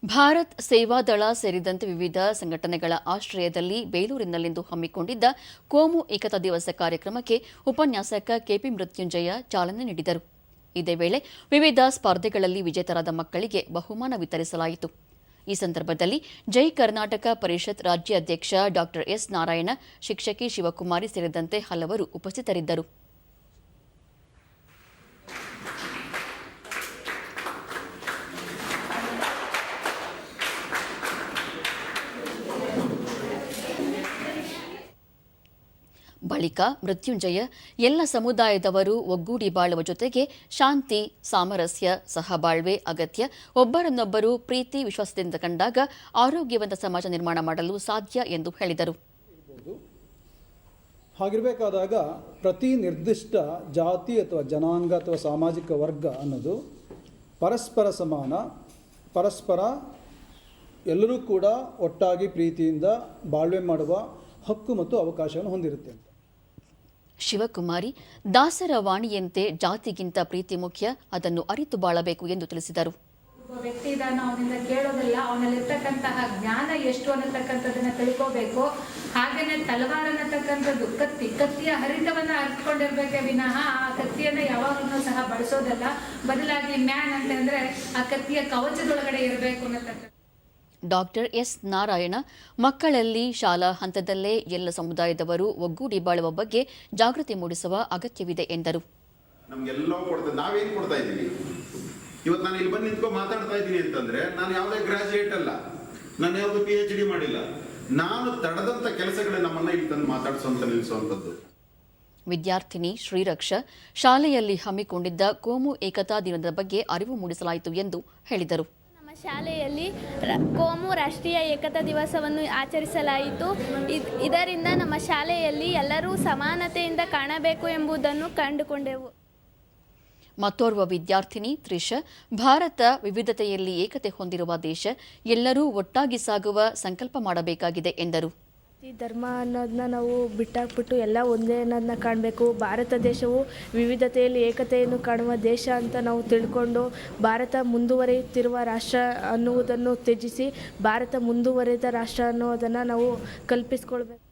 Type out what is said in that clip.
ಭಾರತ್ ಸೇವಾದಳ ಸೇರಿದಂತೆ ವಿವಿಧ ಸಂಘಟನೆಗಳ ಆಶ್ರಯದಲ್ಲಿ ಬೇಲೂರಿನಲ್ಲಿಂದು ಹಮ್ಮಿಕೊಂಡಿದ್ದ ಕೋಮು ಏಕತಾ ದಿವಸ ಕಾರ್ಯಕ್ರಮಕ್ಕೆ ಉಪನ್ಯಾಸಕ ಕೆಪಿ ಮೃತ್ಯುಂಜಯ ಚಾಲನೆ ನೀಡಿದರು. ಇದೇ ವೇಳೆ ವಿವಿಧ ಸ್ಪರ್ಧೆಗಳಲ್ಲಿ ವಿಜೇತರಾದ ಮಕ್ಕಳಿಗೆ ಬಹುಮಾನ ವಿತರಿಸಲಾಯಿತು. ಈ ಸಂದರ್ಭದಲ್ಲಿ ಜೈ ಕರ್ನಾಟಕ ಪರಿಷತ್ ರಾಜ್ಯ ಅಧ್ಯಕ್ಷ ಡಾ ಎಸ್ ನಾರಾಯಣ, ಶಿಕ್ಷಕಿ ಶಿವಕುಮಾರಿ ಸೇರಿದಂತೆ ಹಲವರು ಉಪಸ್ಥಿತರಿದ್ದರು. ಬಳಿಕ ಮೃತ್ಯುಂಜಯ ಎಲ್ಲ ಸಮುದಾಯದವರು ಒಗ್ಗೂಡಿ ಬಾಳುವ ಜೊತೆಗೆ ಶಾಂತಿ, ಸಾಮರಸ್ಯ, ಸಹಬಾಳ್ವೆ ಅಗತ್ಯ. ಒಬ್ಬರನ್ನೊಬ್ಬರು ಪ್ರೀತಿ, ವಿಶ್ವಾಸದಿಂದ ಕಂಡಾಗ ಆರೋಗ್ಯವಂತ ಸಮಾಜ ನಿರ್ಮಾಣ ಮಾಡಲು ಸಾಧ್ಯ ಎಂದು ಹೇಳಿದರು. ಹಾಗಿರಬೇಕಾದಾಗ ಪ್ರತಿ ನಿರ್ದಿಷ್ಟ ಜಾತಿ ಅಥವಾ ಜನಾಂಗ ಅಥವಾ ಸಾಮಾಜಿಕ ವರ್ಗ ಅನ್ನೋದು ಪರಸ್ಪರ ಸಮಾನ, ಪರಸ್ಪರ ಎಲ್ಲರೂ ಕೂಡ ಒಟ್ಟಾಗಿ ಪ್ರೀತಿಯಿಂದ ಬಾಳ್ವೆ ಮಾಡುವ ಹಕ್ಕು ಮತ್ತು ಅವಕಾಶವನ್ನು ಹೊಂದಿರುತ್ತೆ. ಶಿವಕುಮಾರಿ, ದಾಸರ ವಾಣಿಯಂತೆ ಜಾತಿಗಿಂತ ಪ್ರೀತಿ ಮುಖ್ಯ, ಅದನ್ನು ಅರಿತು ಬಾಳಬೇಕು ಎಂದು ತಿಳಿಸಿದರು. ಒಬ್ಬ ವ್ಯಕ್ತಿ ಇದ್ದಾನೆ, ಅವನಿಂದ ಕೇಳೋದಲ್ಲ, ಅವನಲ್ಲಿರ್ತಕ್ಕಂತಹ ಜ್ಞಾನ ಎಷ್ಟು ಅನ್ನತಕ್ಕಂಥದ್ದನ್ನ ತಿಳ್ಕೋಬೇಕು. ಹಾಗೇನೆ ತಲವಾರ ಅನ್ನತಕ್ಕಂಥದ್ದು ಕತ್ತಿಯ ಹರಿತವನ್ನ ಅರ್ಥಕೊಂಡಿರ್ಬೇಕೆ ವಿನಃ ಆ ಕತ್ತಿಯನ್ನ ಯಾವಾಗಲೂ ಸಹ ಬಳಸೋದಲ್ಲ. ಬದಲಾಗಿ ಮ್ಯಾನ್ ಅಂತಂದ್ರೆ ಆ ಕತ್ತಿಯ ಕವಚದೊಳಗಡೆ ಇರಬೇಕು ಅನ್ನತಕ್ಕಂಥ. ಡಾ ಎಸ್ ನಾರಾಯಣ, ಮಕ್ಕಳಲ್ಲಿ ಶಾಲಾ ಹಂತದಲ್ಲೇ ಎಲ್ಲ ಸಮುದಾಯದವರು ಒಗ್ಗೂಡಿ ಬಾಳುವ ಬಗ್ಗೆ ಜಾಗೃತಿ ಮೂಡಿಸುವ ಅಗತ್ಯವಿದೆ ಎಂದರು. ನಮ್ಗೆಲ್ಲೋ ನಾವೇನು ಕೊಡ್ತಾ ಇದ್ದೀವಿ ಇವತ್ತು? ನಾನು ಇಲ್ಲಿ ಬಂದು ನಿಂತ್ಕೊಂಡು ಮಾತಾಡ್ತಾ ಇದ್ದೀನಿ ಅಂತಂದ್ರೆ ನಾನು ಯಾವುದೇ ಗ್ರಾಜುಯೇಟ್ ಅಲ್ಲ, ನಾನು ಯಾವುದು PhD ಮಾಡಿಲ್ಲ. ನಾನು ತಡದಂತ ಕೆಲಸಗಳೇ ನಮ್ಮನ್ನ ಇಲ್ಲಿ ತಂದು ಮಾತಾಡಿಸುವಂತ ನಿಲ್ಲಿಸುವಂಥದ್ದು. ವಿದ್ಯಾರ್ಥಿನಿ ಶ್ರೀರಕ್ಷ, ಶಾಲೆಯಲ್ಲಿ ಹಮ್ಮಿಕೊಂಡಿದ್ದ ಕೋಮು ಏಕತಾ ದಿನದ ಬಗ್ಗೆ ಅರಿವು ಮೂಡಿಸಲಾಯಿತು ಎಂದು ಹೇಳಿದರು. ಶಾಲೆಯಲ್ಲಿ ಕೋಮು ರಾಷ್ಟ್ರೀಯ ಏಕತಾ ದಿವಸವನ್ನು ಆಚರಿಸಲಾಯಿತು. ಇದರಿಂದ ನಮ್ಮ ಶಾಲೆಯಲ್ಲಿ ಎಲ್ಲರೂ ಸಮಾನತೆಯಿಂದ ಕಾಣಬೇಕು ಎಂಬುದನ್ನು ಕಂಡುಕೊಂಡೆವು. ಮತ್ತೋರ್ವ ವಿದ್ಯಾರ್ಥಿನಿ ತ್ರಿಷ, ಭಾರತ ವಿವಿಧತೆಯಲ್ಲಿ ಏಕತೆ ಹೊಂದಿರುವ ದೇಶ, ಎಲ್ಲರೂ ಒಟ್ಟಾಗಿ ಸಾಗುವ ಸಂಕಲ್ಪ ಮಾಡಬೇಕಾಗಿದೆ ಎಂದರು. ಈ ಧರ್ಮ ಅನ್ನೋದನ್ನ ನಾವು ಬಿಟ್ಟಾಕ್ಬಿಟ್ಟು ಎಲ್ಲ ಒಂದೇ ಅನ್ನೋದನ್ನ ಕಾಣಬೇಕು. ಭಾರತ ದೇಶವು ವಿವಿಧತೆಯಲ್ಲಿ ಏಕತೆಯನ್ನು ಕಾಣುವ ದೇಶ ಅಂತ ನಾವು ತಿಳ್ಕೊಂಡು ಭಾರತ ಮುಂದುವರಿಯುತ್ತಿರುವ ರಾಷ್ಟ್ರ ಅನ್ನುವುದನ್ನು ತ್ಯಜಿಸಿ ಭಾರತ ಮುಂದುವರಿದ ರಾಷ್ಟ್ರ ಅನ್ನೋದನ್ನು ನಾವು ಕಲ್ಪಿಸ್ಕೊಳ್ಬೇಕು.